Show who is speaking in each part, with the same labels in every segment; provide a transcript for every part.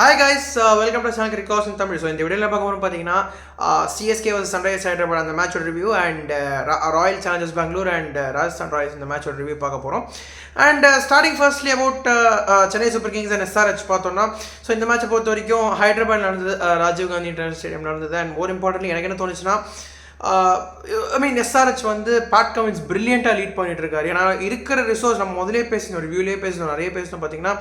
Speaker 1: Hi guys, welcome to Channel Cricket in Tamil. So in the video la paakaporam pathina CSK versus Sunrisers Hyderabad and the match review and Royal Challengers Bangalore and Rajasthan Royals in the match review paakaporam. And starting firstly about Chennai Super Kings and SRH பார்த்தோம்னா so இந்த மேட்சை பொறுத்த வரைக்கும் ஹைதராபாத் நடந்தது, Rajiv Gandhi international stadium நடந்தது. And more importantly எனக்கு என்ன தோணுச்சுன்னா எஸ்ஆர்ஹெச் வந்து பேட் கமின்ஸ் பிரில்லியண்ட்டாக லீட் பண்ணிட்டு இருக்காரு. ஏன்னா இருக்கிற ரிசோர்ஸ் நம்ம முதலே பேசணும், ரிவ்யூலேயே பேசணும், நிறைய பேசணும். பார்த்தீங்கன்னா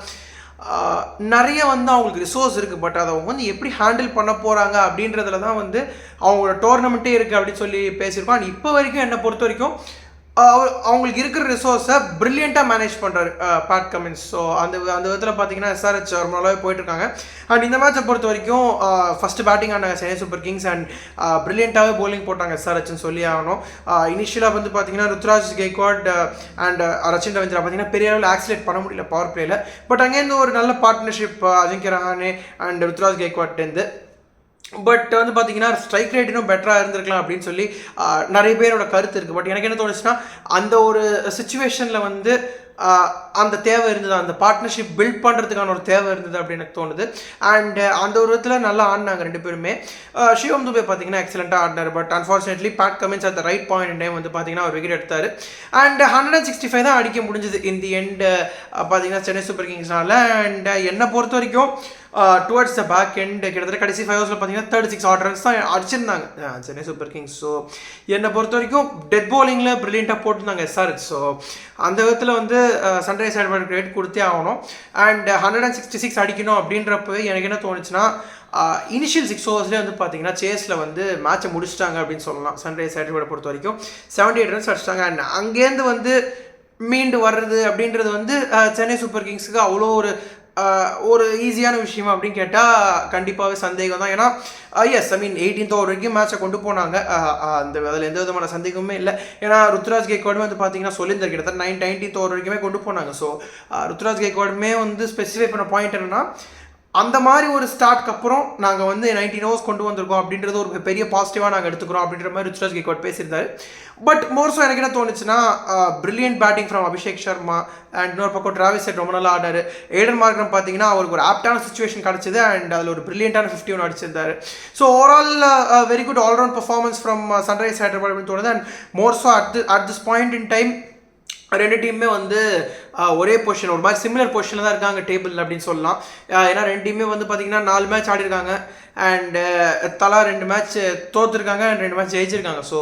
Speaker 1: நிறைய வந்து அவங்களுக்கு ரிசோர்ஸ் இருக்குது, பட் அதை அவங்க வந்து எப்படி ஹேண்டில் பண்ண போகிறாங்க அப்படின்றதுல தான் வந்து அவங்களோட டோர்னமெண்ட்டே இருக்குது அப்படின்னு சொல்லி பேசியிருக்கோம். அண்ட் இப்போ வரைக்கும் என்னை பொறுத்த வரைக்கும் அவங்களுக்கு இருக்கிற ரிசோர்ஸை ப்ரில்லியண்ட்டாக மேனேஜ் பண்ணுறாரு பேட் கமின்ஸ். ஸோ அந்த விதத்தில் பார்த்தீங்கன்னா எஸ்ஆர்ஹெச் ரொம்ப நல்லாவே போயிட்டுருக்காங்க. அண்ட் இந்த மேட்சை பொறுத்த வரைக்கும் ஃபஸ்ட்டு பேட்டிங் ஆனாங்க சென்னை சூப்பர் கிங்ஸ் அண்ட் ப்ரில்லியண்ட்டாகவே போலிங் போட்டாங்க எஸ்ஆர்ஹெச்னு சொல்லி ஆகணும். இனிஷியலாக வந்து பார்த்தீங்கன்னா ருத்ராஜ் கெய்க்வாட் அண்ட் ரச்சின் ரவீந்திரா பார்த்தீங்கன்னா பெரிய அளவில் ஆக்சிலேட் பண்ண முடியல பவர் பிளேயில். பட் அங்கேருந்து ஒரு நல்ல பார்ட்னர்ஷிப் அஜிங்கிய ரஹானே அண்ட் ருத்ராஜ் கெய்க்வாட்லேருந்து. பட் வந்து பார்த்தீங்கன்னா ஸ்ட்ரைக் ரேட் இன்னும் பெட்டராக இருந்திருக்கலாம் அப்படின்னு சொல்லி நிறைய பேரோட கருத்து இருக்குது. பட் எனக்கு என்ன தோணுச்சுன்னா அந்த ஒரு சிச்சுவேஷனில் வந்து அந்த தேவை இருந்தது, அந்த பார்ட்னர்ஷிப் பில்ட் பண்ணுறதுக்கான ஒரு தேவை இருந்தது அப்படின்னு எனக்கு தோணுது. அண்ட் அந்த ஒரு விதத்தில் நல்லா ஆடினாங்க ரெண்டு பேருமே. சிவம் துபே பார்த்தீங்கன்னா எக்ஸலண்ட்டாக ஆடினார். But unfortunately Pat Cummins at the right point in time வந்து பார்த்தீங்கன்னா ஒரு விக்கெட் எடுத்தார். அண்ட் 165 தான் அடிக்க முடிஞ்சது இன் தி எண்ட் பார்த்தீங்கன்னா சென்னை சூப்பர் கிங்ஸ்னால. அண்ட் என்னை பொறுத்த வரைக்கும் டுவர்ட்ஸ் த பேக் எண்ட் கிட்டத்தட்ட கடைசி 5 ஓவர்ஸில் பார்த்தீங்கன்னா 36 ஆட் ரன்ஸ் தான் அடிச்சிருந்தாங்க சென்னை சூப்பர் கிங்ஸ். ஸோ என்னை பொறுத்த வரைக்கும் டெட் பவுலிங்கில் ப்ரில்லியண்ட்டாக போட்டுருந்தாங்க எஸ்ஆர்ஹெச். ஸோ அந்த விதத்தில் வந்து சன்ரைஸ் ஹைதராபாத் கிரேட் கொடுத்தே ஆகணும். அண்ட் 166 அடிக்கணும் அப்படின்றப்ப எனக்கு என்ன தோணுச்சுன்னா இனிஷியல் 6 ஓவர்ஸ்லேயே வந்து பார்த்தீங்கன்னா சேஸில் வந்து மேட்சை முடிச்சிட்டாங்க அப்படின்னு சொல்லலாம். சன்ரைஸ் ஹைதராபாத் பொறுத்த வரைக்கும் 78 ரன்ஸ் அடிச்சிட்டாங்க. அண்ட் அங்கேருந்து வந்து மீண்டு வர்றது அப்படின்றது வந்து சென்னை சூப்பர் கிங்ஸுக்கு அவ்வளோ ஒரு ஈஸியான விஷயமா அப்படின்னு கேட்டால் கண்டிப்பாகவே சந்தேகம் தான். ஏன்னா எஸ் ஐ மீன் 18th ஓவர் வரைக்கும் மேட்சை கொண்டு போனாங்க. அதில் எந்த விதமான சந்தேகமே இல்லை. ஏன்னா ருத்ராஜ் கெய்க்வாடுமே வந்து பார்த்தீங்கன்னா சொல்லியிருந்தார் கிட்டத்தட்ட 19th ஓவர் வரைக்குமே கொண்டு போனாங்க. ஸோ ருத்ராஜ் கெய்க்வாடுமே வந்து ஸ்பெசிஃபை பண்ண பாயிண்ட் என்னென்னா அந்த மாதிரி ஒரு ஸ்டார்ட்க்கு அப்புறம் நாங்கள் வந்து 19 ஓவர்ஸ் கொண்டு வந்திருக்கோம் அப்படின்றது ஒரு பெரிய பாசிட்டிவாக நாங்கள் எடுத்துக்கிறோம் அப்படின்ற மாதிரி ருத்ராஜ் கெய்க்வாட் பேசியிருந்தாரு. பட் மோர்ஸோ எனக்கு என்ன தோணுச்சுன்னா brilliant batting from Abhishek Sharma and இன்னொரு பக்கம் டிராவிஸ் ஹெட் ரொம்ப நல்லா ஆடாரு. ஏடன் மார்க்ரம் பார்த்தீங்கன்னா அவருக்கு ஒரு ஆப்டான சுச்சுவேஷன் கிடச்சிது அண்ட் அதில் ஒரு பிரில்லியண்டான 51 அடிச்சிருந்தாரு. So overall very good all round performance from Sunrise Hyderabad அப்படின்னு தோணுது. And more so at this point in time ரெண்டு டீமுமே வந்து ஒரே பொசிஷன், ஒரு மாதிரி சிமிலர் பொசிஷனில் தான் இருக்காங்க டேபிள் அப்படின்னு சொல்லலாம். ஏன்னா ரெண்டு டீமே வந்து பார்த்தீங்கன்னா 4 மேட்ச் ஆடிருக்காங்க அண்டு தலா 2 மேட்ச் தோற்றுருக்காங்க அண்ட் 2 மேட்ச் ஜெயிச்சிருக்காங்க. ஸோ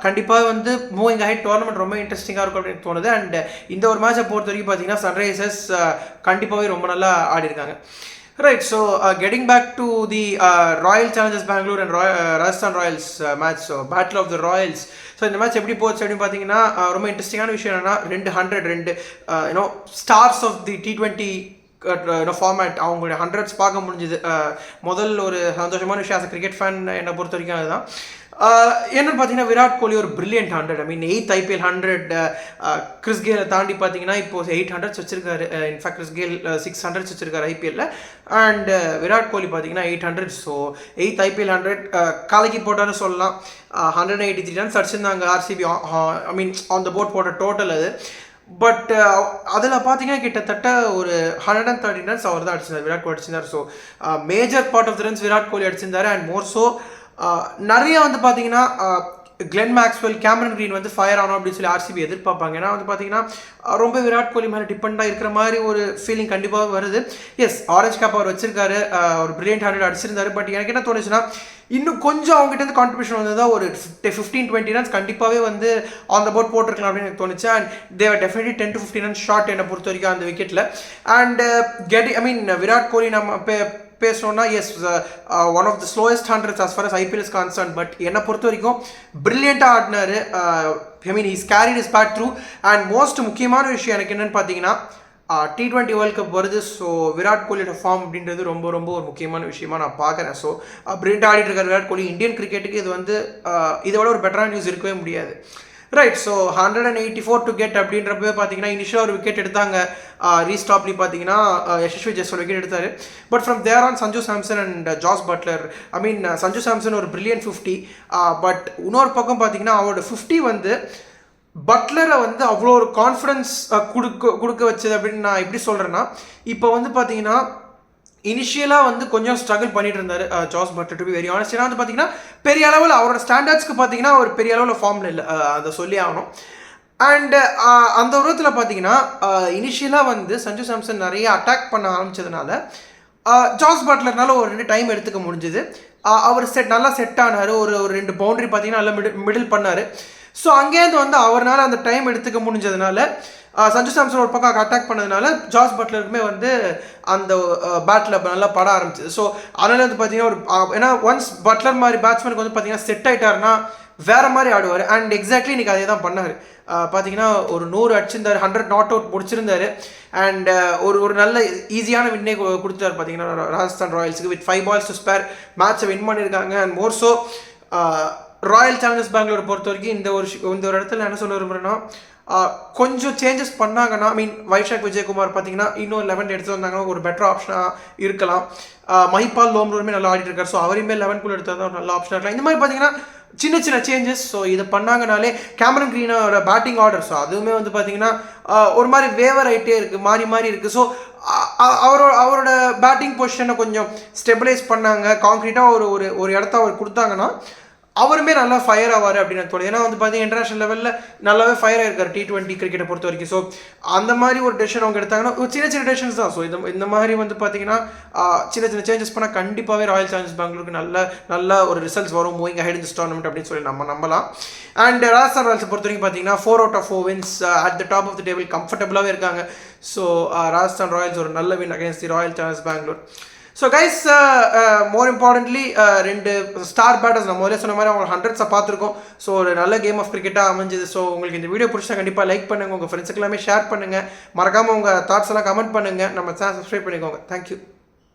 Speaker 1: கண்டிப்பாக வந்து மூவிங் ஹைட் டோர்னமெண்ட் ரொம்ப இன்ட்ரெஸ்டிங்காக இருக்கும் அப்படின்னு தோணுது. அண்ட் இந்த ஒரு மேட்சை பொறுத்த வரைக்கும் பார்த்தீங்கன்னா சன்ரைசர்ஸ் கண்டிப்பாகவே ரொம்ப நல்லா ஆடிருக்காங்க. Right, so getting back to the Royal Challengers Bangalore and Rajasthan Royals match, so Battle of the Royals. So இந்த மேட்ச் எப்படி போச்சு அப்படின்னு பார்த்தீங்கன்னா ரொம்ப இன்ட்ரெஸ்டிங்கான விஷயம் என்னன்னா 2 stars of the T20 format அவங்களுடைய 100s பார்க்க முடிஞ்சுது. முதல் ஒரு சந்தோஷமான விஷயம் ஆஸ் கிரிக்கெட் ஃபேன் என்னை பொறுத்த வரைக்கும் அதுதான். என்னன்னு பார்த்தீங்கன்னா விராட் கோலி ஒரு பிரில்லியன்ட் 100, ஐ மீன் 8th IPL 100. கிறிஸ் கேலை தாண்டி பார்த்தீங்கன்னா இப்போது 800s வச்சிருக்காரு. இன்ஃபேக்ட் கிறிஸ் கேல் 600s வச்சிருக்காரு ஐபிஎல்ல. அண்ட் விராட் கோலி பார்த்தீங்கன்னா 800. ஸோ 8th IPL 100 கலக்கி போட்டான்னு சொல்லலாம். 183 ரன்ஸ் அடிச்சிருந்தாங்க RCB, I mean on the board போட்ட டோட்டல் அது. பட் அதில் பார்த்தீங்கன்னா கிட்டத்தட்ட ஒரு 130 ரன்ஸ் அவர் தான் அடிச்சிருந்தார், விராட் கோலி அடிச்சிருந்தார். So major part of the runs Virat Kohli அடிச்சிருந்தாரு. அண்ட் மோர்ஸோ நிறைய வந்து பார்த்தீங்கன்னா கிளென் மேக்ஸ்வெல், கேமரன் கிரீன் வந்து ஃபயர் ஆகணும் அப்படின்னு சொல்லி ஆர்சிபி எதிர்பார்ப்பாங்க. ஏன்னா வந்து பார்த்தீங்கன்னா ரொம்ப விராட் கோலி மேலே டிபெண்டாக இருக்கிற மாதிரி ஒரு ஃபீலிங் கண்டிப்பாக வருது. எஸ், ஆரஞ்ச் கேப் அவர் வச்சிருக்காரு, ஒரு பிரில்லியன்ட் 100 அடிச்சிருந்தாரு. பட் எனக்கு என்ன தோணுச்சுன்னா இன்னும் கொஞ்சம் அவங்ககிட்ட இருந்து கான்ட்ரிபியூஷன் வந்ததா ஒரு 15-20 ரன்ஸ் கண்டிப்பாகவே வந்து ஆன் த போர்ட் போட்டிருக்கலாம் அப்படின்னு எனக்கு தோணுச்சு. And they were definitely 10 to 15 runs short என்னை பொறுத்த வரைக்கும் அந்த விக்கெட்டில். அண்ட் விராட் கோலி நம்ம பேசணும்னா as one of the slowest 100s as far as IPL is concerned. But என்னை பொறுத்த வரைக்கும் பிரில்லியண்ட்டாக ஆடினாரு. I mean he's carried his back through. And most முக்கியமான விஷயம் எனக்கு என்னென்னு பார்த்தீங்கன்னா T20 வேர்ல்ட் கப் வருது. ஸோ விராட் கோலியோட ஃபார்ம் அப்படின்றது ரொம்ப ரொம்ப ஒரு முக்கியமான விஷயமா நான் பார்க்குறேன். ஸோ பிரில்லியண்ட் ஆடிட்டு இருக்கார் விராட் கோலி. இந்தியன் கிரிக்கெட்டுக்கு இது வந்து இதை விட ஒரு பெட்டரான நியூஸ் இருக்கவே முடியாது. ரைட், ஸோ 184 டு கெட் அப்படின்றப்பவே பார்த்தீங்கன்னா இனிஷியலாக ஒரு விக்கெட் எடுத்தாங்க. ரீஸ்டாப்லி பார்த்தீங்கன்னா யசஸ்வி ஜெய்ஸ்வால் விக்கெட் எடுத்தார். But from there on Sanju Samson and Jos Buttler, I mean Sanju Samson ஒரு பிரில்லியன்ட் 50. பட் இன்னொரு பக்கம் பார்த்தீங்கன்னா அவரோட 50 வந்து பட்லரை வந்து அவ்வளோ ஒரு கான்ஃபிடன்ஸ் கொடுக்க வச்சது அப்படின்னு நான் எப்படி சொல்கிறேன்னா, இப்போ வந்து பார்த்தீங்கன்னா இனிஷியலாக வந்து கொஞ்சம் ஸ்ட்ரகிள் பண்ணிட்டு இருந்தார் Jos Buttler, to be very honest. ஏன்னா வந்து பார்த்தீங்கன்னா பெரிய அளவில் அவரோட ஸ்டாண்டர்ட்ஸ்க்கு பார்த்தீங்கன்னா ஒரு பெரிய அளவில் ஃபார்மில் இல்லை, அதை சொல்லி ஆகணும். அண்டு அந்த உருவத்தில் பார்த்தீங்கன்னா இனிஷியலாக வந்து சஞ்சு சாம்சன் நிறைய அட்டாக் பண்ண ஆரம்பித்ததுனால ஜாஸ் பட்லர்னால ஒரு 2 டைம் எடுத்துக்க முடிஞ்சுது. அவர் நல்லா செட் ஆனார். ஒரு 2 பவுண்டரி பார்த்தீங்கன்னா நல்லா மிடில் பண்ணார். ஸோ அங்கேருந்து வந்து அவரால் அந்த டைம் எடுத்துக்க முடிஞ்சதுனால சஞ்சு சாம்சன் ஒரு பக்கம் அட்டாக் பண்ணதுனால ஜாஸ் பட்லருக்குமே வந்து அந்த பேட்டில் நல்லா பட ஆரம்பிச்சிது. ஸோ அதனால வந்து பார்த்தீங்கன்னா ஒரு ஏன்னா ஒன்ஸ் பட்லர் மாதிரி பேட்ஸ்மேனுக்கு வந்து பார்த்தீங்கன்னா செட் ஆகிட்டாருன்னா வேறு மாதிரி ஆடுவார். அண்ட் எக்ஸாக்ட்லி இன்றைக்கி அதே தான் பண்ணார். பார்த்தீங்கன்னா ஒரு 100 அடிச்சிருந்தார், 100 நாட் அவுட் முடிச்சிருந்தார். அண்ட் ஒரு நல்ல ஈஸியான வின்னே கொடுத்தாரு பார்த்தீங்கன்னா ராஜஸ்தான் ராயல்ஸுக்கு வித் 5 balls to spare மேட்சை வின் பண்ணியிருக்காங்க. And more so Royal Challengers பெங்களூரை பொறுத்த வரைக்கும் இந்த ஒரு இடத்துல என்ன சொல்ல விரும்புகிறேன்னா கொஞ்சம் சேஞ்சஸ் பண்ணாங்கன்னா, வைஷாக் விஜயகுமார் பார்த்தீங்கன்னா இன்னும் 11 எடுத்து வந்தாங்கன்னா ஒரு பெட்டர் ஆப்ஷனாக இருக்கலாம். மஹிபால் லோம்ரோருமே நல்லா ஆடிட்டு இருக்காரு. ஸோ அவரையுமே 11 எடுத்தால் தான் ஒரு நல்ல ஆப்ஷனாக இருக்கலாம். இந்த மாதிரி பார்த்தீங்கன்னா சின்ன சின்ன சேஞ்சஸ். ஸோ இதை பண்ணாங்கனாலே கேமரன் க்ரீனோட பேட்டிங் ஆர்டர், ஸோ அதுவுமே வந்து பார்த்தீங்கன்னா ஒரு மாதிரி வேவர் ஆகிட்டே இருக்குது, மாறி இருக்குது. ஸோ அவரோட பேட்டிங் பொசிஷனை கொஞ்சம் ஸ்டெபிலைஸ் பண்ணாங்க, கான்க்ரீட்டாக ஒரு இடத்த அவர் கொடுத்தாங்கன்னா அவருமே நல்லா ஃபயர் ஆவார் அப்படின்னு எனக்கு தோணுது. ஏன்னா வந்து பார்த்தீங்கன்னா இன்டர்நேஷனல் லெவலில் நல்லாவே ஃபயர் ஆகிருக்காரு T20 கிரிக்கெட்டை பொறுத்த வரைக்கும். ஸோ அந்த மாதிரி ஒரு டெசிஷன் அவங்க எடுத்தாங்கன்னா சின்ன சின்ன டெசிஷன்ஸ் தான். ஸோ இந்த மாதிரி வந்து பார்த்தீங்கன்னா சின்ன சின்ன சேஞ்சஸ் பண்ணால் கண்டிப்பாகவே ராயல் சேலஞ்சர்ஸ் பெங்களூருக்கு நல்ல ஒரு ரிசல்ட்ஸ் வரும் moving ahead in this tournament அப்படின்னு சொல்லி நம்ம நம்பலாம். அண்ட் ராஜஸ்தான் ராயல்ஸை பொறுத்த வரைக்கும் பார்த்தீங்கன்னா 4 out of 4 wins at the top of the table கம்ஃபர்டபுளாகவே இருக்காங்க. ஸோ ராஜஸ்தான் ராயல்ஸ் ஒரு நல்ல win against the Royal Challengers Bangalore. So guys more importantly 2 star batters நம்ம முதலே சொன்ன மாதிரி அவங்க 100s பார்த்துருக்கோம். ஸோ ஒரு நல்ல கேம் ஆஃப் கிரிக்கெட்டாக அமைஞ்சது. ஸோ உங்களுக்கு இந்த வீடியோ பிடிச்சா கண்டிப்பாக லைக் பண்ணுங்கள், உங்கள் ஃப்ரெண்ட்ஸுக்கு எல்லாமே ஷேர் பண்ணுங்கள், மறக்காமல் உங்கள் தாட்ஸ் எல்லாம் கமெண்ட் பண்ணுங்கள், நம்ம சேனல் சப்ஸ்கிரைப் பண்ணிக்கோங்க. தேங்க்யூ.